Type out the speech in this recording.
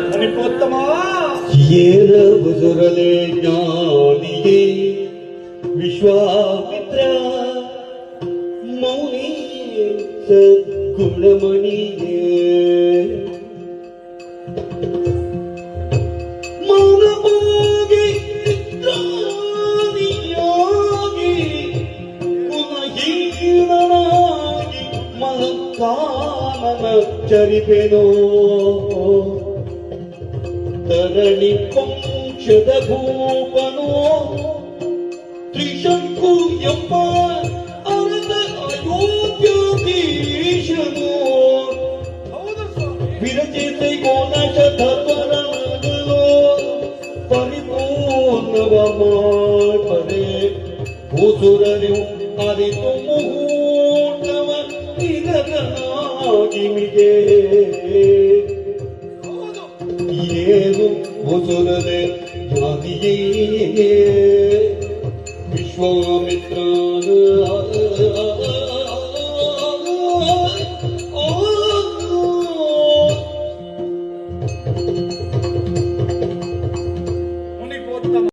ಮಣಿಪೋತ್ತಮ ಏನ ಬುಜುರಲೆ ಜ್ಞಾನಿಯೇ ವಿಶ್ವಾಮಿತ್ರ ಮೌನಿ ಸದ್ಗುಣಮಣಿಯೇ ಮೌನಭೋಗಿ ನಿದ್ರಾನಿಯಾಗಿ ಗುಣಹೀನನಾಗಿ ಮಹತ್ಕಾಮನ ಚರಿಪೆನೋ ತರಣಿ ವಂಶದ ಭೂಪನೋ ತ್ರಿಶಂಕು ಎಂಬ ಅರದ ಅಯೋಧ್ಯಾಧೀಶನೋ ವಿರಚಿತ ಕೋನಶ ಧರ್ಮರಾಜನೋ ಪರಿಪೂರ್ಣವ ಮಾಡ್ಪರೆ ಭೂಸುರರು ಅರಿತು ಮುಹೂರ್ಣವ ನಿರಗನಾಗಿಮಿಗೆ ಏನು ಭೂಸುರದೆ ಜ್ಞಾನಿಯೇ ವಿಶ್ವಾಮಿತ್ರ